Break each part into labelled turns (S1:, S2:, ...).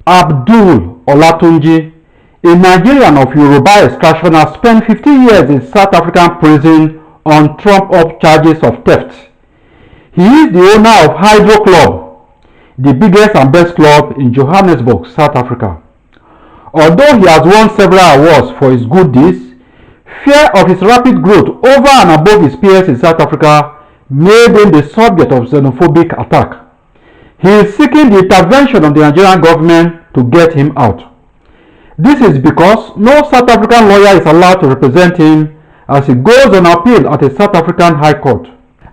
S1: Abdul Olatunji, a Nigerian of Yoruba extraction, has spent 15 years in South African prison on trumped-up charges of theft. He is the owner of Hydro Club, the biggest and best club in Johannesburg, South Africa. Although he has won several awards for his good deeds, fear of his rapid growth over and above his peers in South Africa made him the subject of xenophobic attack. He is seeking the intervention of the Nigerian government to get him out. This is because no South African lawyer is allowed to represent him as he goes on appeal at a South African High Court.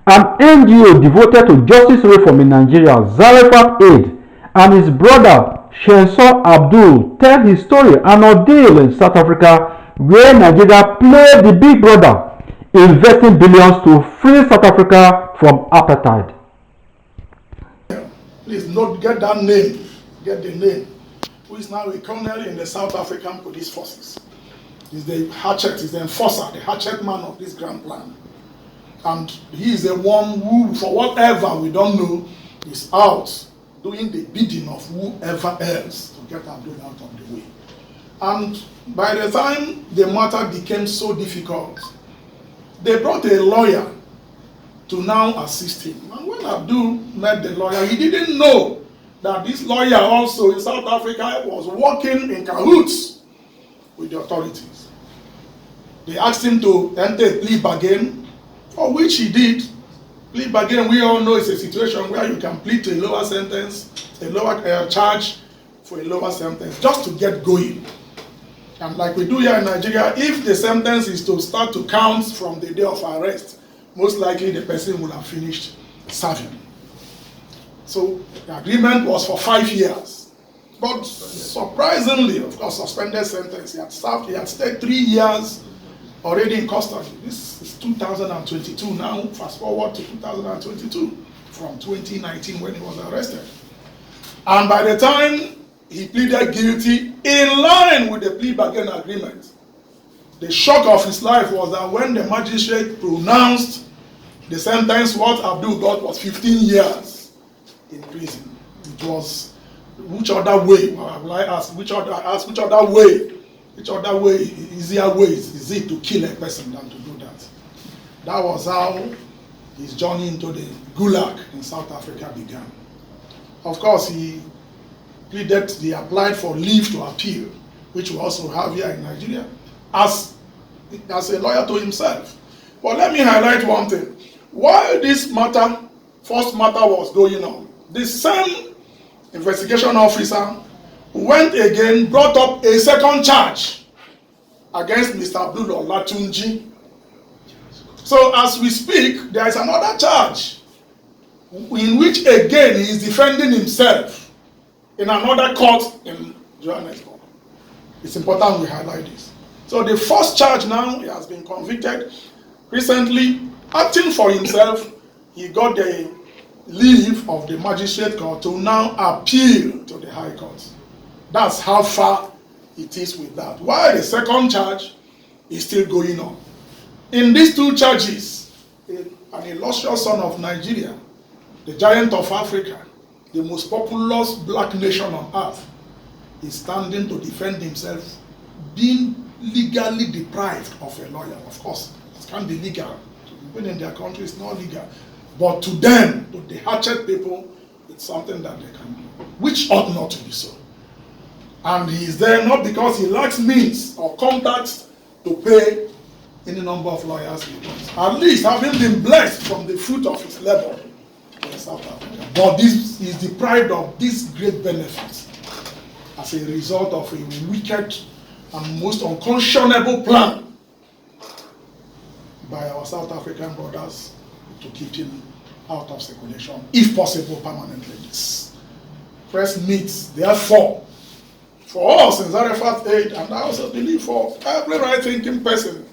S1: An NGO devoted to justice reform in Nigeria, Zarephath Aid, and his brother Sesan Abdul tell his story, an ordeal in South Africa where Nigeria played the big brother, investing billions to free South Africa from apartheid.
S2: Please note, get that name, get the name, who is now a colonel in the South African Police Forces. He's the hatchet, he's the enforcer, the hatchet man of this grand plan. And he is the one who, for whatever we don't know, is out doing the bidding of whoever else to get Abdul out of the way. And by the time the matter became so difficult, they brought a lawyer to now assist him. And when Abdul met the lawyer, he didn't know that this lawyer also in South Africa was working in cahoots with the authorities. They asked him to enter a plea bargain, for which he did. Plea bargain, we all know, is a situation where you can plead to a lower sentence, a lower charge for a lower sentence, just to get going. And like we do here in Nigeria, if the sentence is to start to count from the day of arrest, most likely the person will have finished serving. So the agreement was for 5 years. But surprisingly, of course, suspended sentence. He had stayed 3 years already in custody. This is 2022 now, fast forward to 2022, from 2019 when he was arrested. And by the time he pleaded guilty, in line with the plea bargain agreement, the shock of his life was that when the magistrate pronounced the sentence, what Abdul got was 15 years in prison. It was, which other way, I ask, which other way, easier way is it to kill a person than to do that? That was how his journey into the gulag in South Africa began. Of course, he applied for leave to appeal, which we also have here in Nigeria, as a lawyer to himself. But let me highlight one thing. While this first matter was going on, the same investigation officer went again, brought up a second charge against Mr. Abdul Olatunji. So as we speak, there is another charge in which again he is defending himself in another court in Johannesburg. It's important we highlight this. So the first charge now, he has been convicted. Recently, acting for himself, he got the leave of the magistrate court to now appeal to the High Court. That's how far it is with that. While the second charge is still going on. In these two charges, an illustrious son of Nigeria, the giant of Africa, the most populous black nation on earth, is standing to defend himself, being legally deprived of a lawyer. Of course, it can't be legal. Even in their country, it's not legal. But to them, to the hatchet people, it's something that they can do, which ought not to be so. And he is there not because he lacks means or contacts to pay any number of lawyers he wants. At least having been blessed from the fruit of his labor in South Africa. But this is deprived of these great benefits as a result of a wicked and most unconscionable plan by our South African brothers to keep him out of circulation, if possible permanently. This press meets, therefore, for us in Zarephath Aid, and I also believe for every right-thinking person,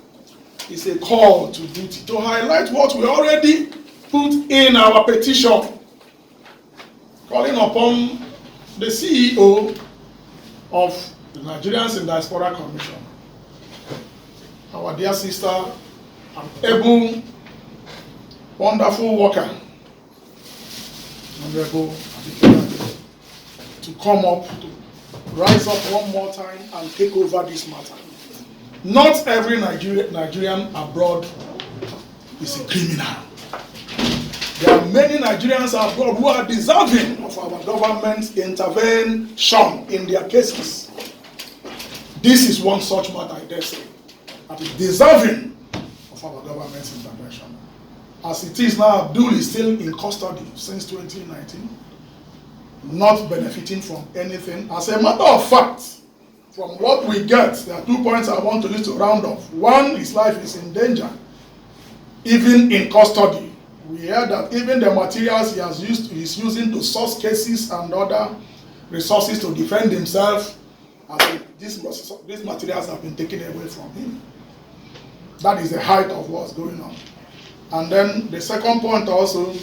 S2: is a call to duty, to highlight what we already put in our petition, calling upon the CEO of the Nigerians in Diaspora Commission, our dear sister, an able, wonderful worker, Honorable Abdul, to come up, to rise up one more time and take over this matter. Not every Nigerian abroad is a criminal. There are many Nigerians abroad who are deserving of our government's intervention in their cases. This is one such matter, I dare say, that is deserving of our government's intervention. As it is now, Abdul is still in custody since 2019, not benefiting from anything. As a matter of fact, from what we get, there are 2 points I want to list to round off. One, his life is in danger, even in custody. We hear that even the materials he's using to source cases and other resources to defend himself, these materials have been taken away from him. That is the height of what's going on. And then the second point also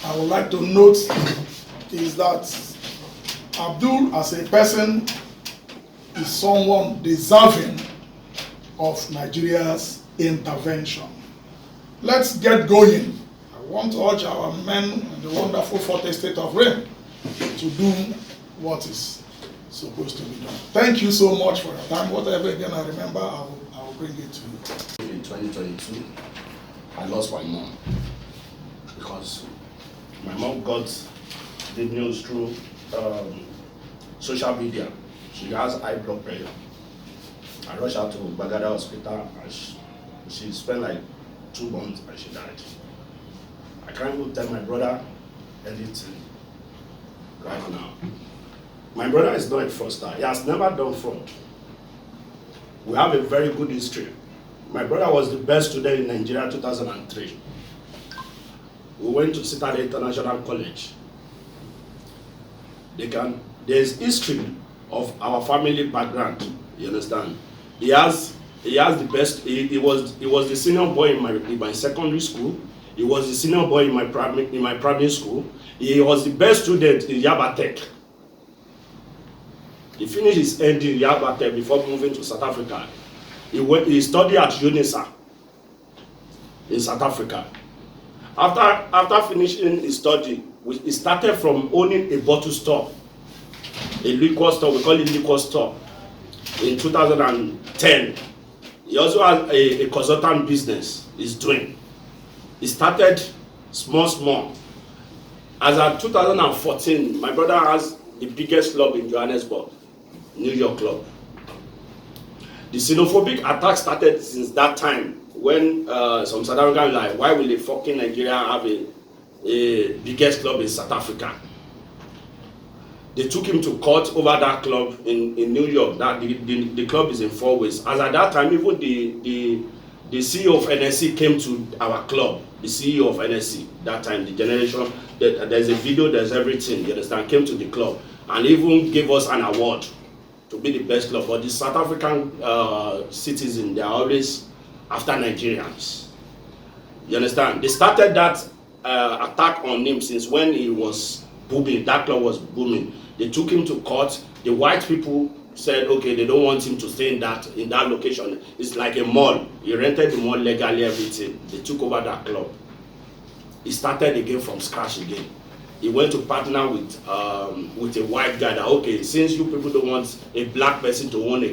S2: I would like to note is that Abdul as a person is someone deserving of Nigeria's intervention. Let's get going. I want to urge our men in the wonderful 40th state of Rain to do what is supposed to be done. Thank you so much for your time. Whatever again I remember, I will bring it to you.
S3: In 2022, I lost my mom because my mom got the news through social media. She has high blood pressure. I rushed her to Bagada Hospital and she spent like 2 months and she died. I can't even tell my brother anything right now. My brother is not a fraudster. He has never done fraud. We have a very good history. My brother was the best student in Nigeria in 2003. We went to Citadel International College. There's history of our family background, you understand? He has the best. He was the senior boy in my secondary school. He was the senior boy in my primary school. He was the best student in Yaba Tech. He finished his ND in Yaba Tech before moving to South Africa. He studied at UNISA in South Africa. After finishing his study, he started from owning a bottle store, a liquor store. We call it liquor store. In 2010, he also has a consultant business he's doing. He started small. As of 2014, my brother has the biggest club in Johannesburg, New York club. The xenophobic attack started since that time when some South Africans like, why will a fucking Nigeria have a biggest club in South Africa? They took him to court over that club in New York. That the club is in 4 ways. As at that time, even the CEO of NSC came to our club. The CEO of NSC that time, the generation. There's a video. There's everything. You understand? Came to the club and even gave us an award to be the best club. But the South African citizens, they are always after Nigerians. You understand? They started that attack on him since when he was booming. That club was booming. They took him to court. The white people said, okay, they don't want him to stay in that location. It's like a mall. He rented the mall legally, everything. They took over that club. He started again from scratch again. He went to partner with a white guy that, okay, since you people don't want a black person to own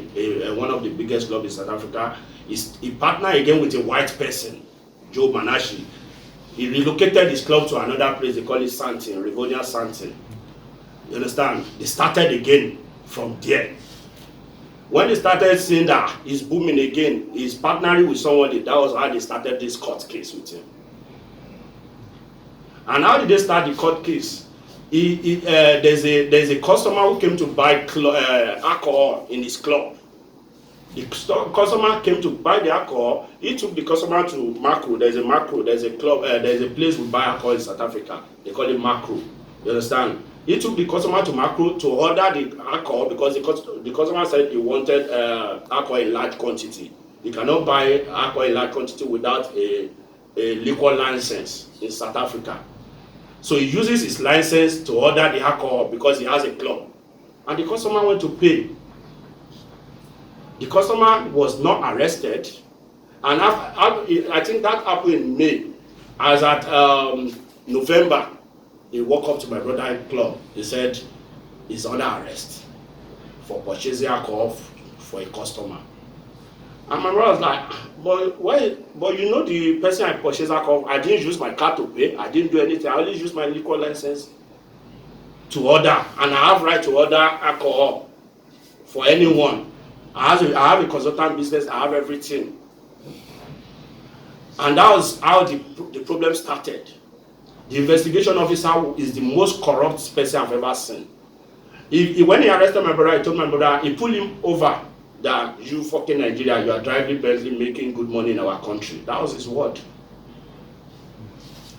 S3: one of the biggest clubs in South Africa, he partnered again with a white person, Joe Manashi. He relocated his club to another place. They call it Santin, Rivonia Santin. You understand? They started again from there. When they started seeing that he's booming again, he's partnering with somebody. That was how they started this court case with him. And how did they start the court case? There's a customer who came to buy alcohol in his club. The customer came to buy the alcohol. He took the customer to Macro. There's a club, there's a place we buy alcohol in South Africa. They call it Macro. You understand? He took the customer to Macro to order the alcohol because the customer said he wanted alcohol in large quantity. You cannot buy alcohol in large quantity without a liquor license in South Africa. So he uses his license to order the alcohol because he has a club. And the customer went to pay. The customer was not arrested. And I think that happened in May. As at November, he walked up to my brother's club. He said, is under arrest for purchasing alcohol for a customer. And my brother was like, but why? But you know the person I purchased alcohol, I didn't use my card to pay. I didn't do anything. I only used my liquor license to order, and I have right to order alcohol for anyone. I have a consultant business. I have everything. And that was how the problem started. The investigation officer is the most corrupt person I've ever seen. When he arrested my brother, he told my brother, he pulled him over, that you fucking Nigeria, you are driving Bentley, making good money in our country. That was his word.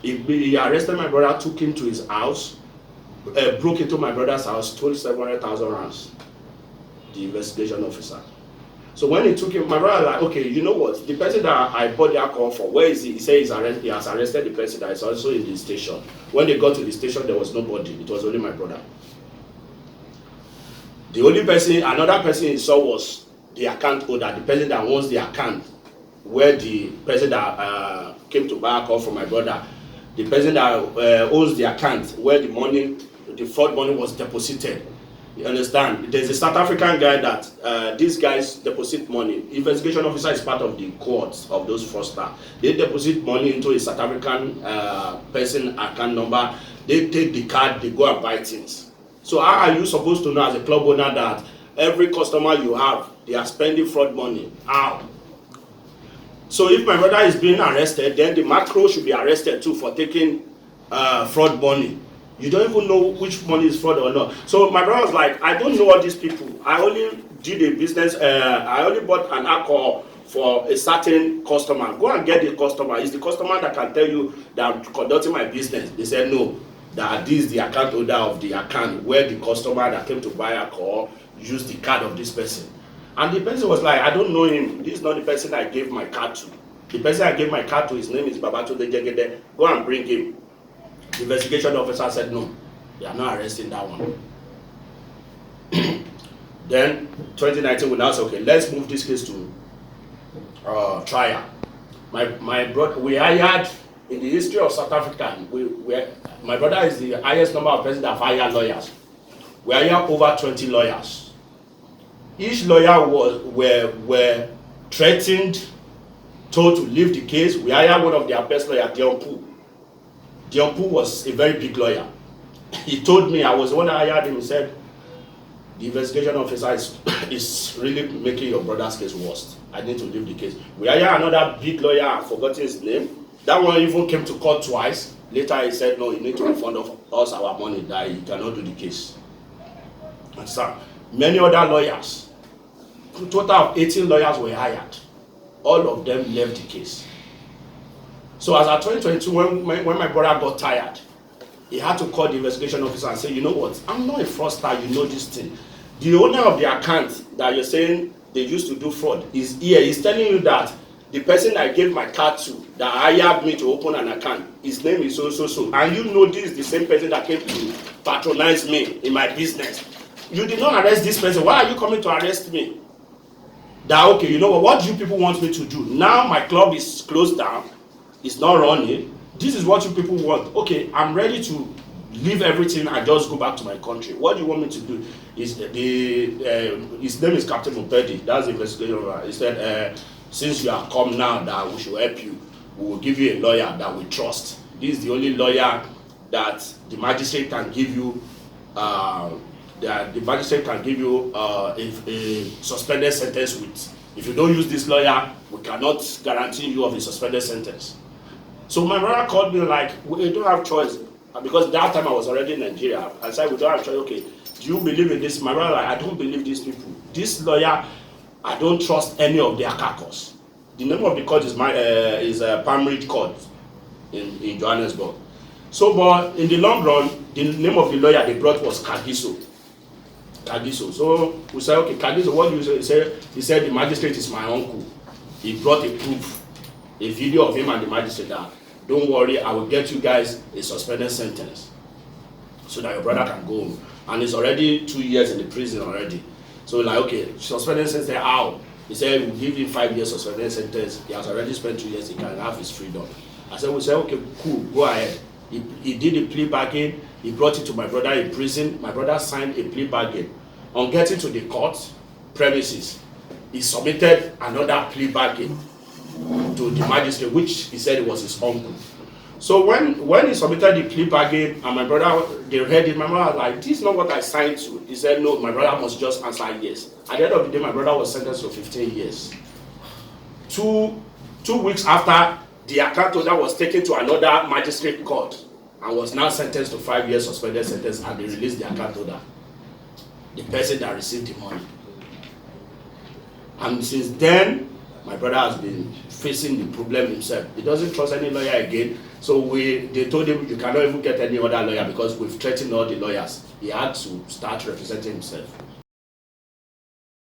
S3: He arrested my brother, took him to his house, broke into my brother's house, stole 700,000 rands. The investigation officer. So when he took him, my brother was like, okay, you know what? The person that I bought the alcohol for, where is he? He said he has arrested the person that is also in the station. When they got to the station, there was nobody. It was only my brother. The only person, another person he saw was the account holder, the person that owns the account, where the person that came to buy alcohol from my brother, the person that owns the account, where the money, the fraud money was deposited. You understand? There's a South African guy that these guys deposit money. Investigation officer is part of the courts of those fraudsters. They deposit money into a South African person account number. They take the card, they go and buy things. So how are you supposed to know as a club owner that every customer you have, they are spending fraud money? How? So if my brother is being arrested, then the macro should be arrested too for taking fraud money. You don't even know which money is fraud or not. So my brother was like, I don't know all these people. I only did a business, I only bought an alcohol for a certain customer. Go and get the customer. It's the customer that can tell you that I'm conducting my business. They said no, that this is the account holder of the account where the customer that came to buy alcohol used the card of this person. And the person was like, I don't know him. This is not the person I gave my card to. The person I gave my card to, his name is Babatunde Jegede. Go and bring him. The investigation officer said no, they are not arresting that one. Then 2019 we now say, okay, let's move this case to trial. My brother, we hired in the history of South Africa, my brother is the highest number of persons that have hired lawyers. We hired over 20 lawyers. Each lawyer were threatened, told to leave the case. We hired one of their best lawyers, Diompu was a very big lawyer. He told me, I was the one that hired him, he said, the investigation officer is really making your brother's case worse. I need to leave the case. We hired another big lawyer, I've forgotten his name. That one even came to court twice. Later he said, no, you need to refund us our money, that he cannot do the case. And so, many other lawyers, a total of 18 lawyers were hired. All of them left the case. So as of 2022, when my brother got tired, he had to call the investigation officer and say, you know what, I'm not a fraudster, you know this thing. The owner of the account that you're saying they used to do fraud is here. He's telling you that the person I gave my card to, that hired me to open an account, his name is so. And you know this is the same person that came to patronize me in my business. You did not arrest this person. Why are you coming to arrest me? That, okay, you know what do you people want me to do? Now my club is closed down. It's not running. This is what you people want. Okay, I'm ready to leave everything and just go back to my country. What do you want me to do? His name is Captain Mupedi. That's the investigator. He said, since you have come now that we should help you, we will give you a lawyer that we trust. This is the only lawyer that the magistrate can give you. The magistrate can give you a suspended sentence with. If you don't use this lawyer, we cannot guarantee you of a suspended sentence. So my brother called me like, we don't have choice. Because that time I was already in Nigeria. I said, we don't have choice. Okay, do you believe in this? My brother like, I don't believe these people. This lawyer, I don't trust any of their carcass. The name of the court is Palmridge Court in Johannesburg. So, but in the long run, the name of the lawyer they brought was Kagiso. So we said, okay, Kagiso, what do you say? He said the magistrate is my uncle. He brought a proof, a video of him and the magistrate that, don't worry, I will get you guys a suspended sentence so that your brother can go home. And he's already 2 years in the prison already. So like, okay, suspended sentence, how? He said, we'll give him 5 years suspended sentence. He has already spent 2 years, he can have his freedom. I said, we said, okay, cool, go ahead. He did a plea bargain. He brought it to my brother in prison. My brother signed a plea bargain. On getting to the court premises, he submitted another plea bargain to the magistrate, which he said it was his uncle. So when he submitted the plea bargain and my brother, they read it, my mother was like, this is not what I signed to. He said, no, my brother must just answer yes. At the end of the day, my brother was sentenced to 15 years. Two weeks after, the account holder was taken to another magistrate court and was now sentenced to 5 years suspended sentence, and they released the account holder, the person that received the money. And since then, my brother has been facing the problem himself. He doesn't trust any lawyer again. So they told him, you cannot even get any other lawyer because we've threatened all the lawyers. He had to start representing himself.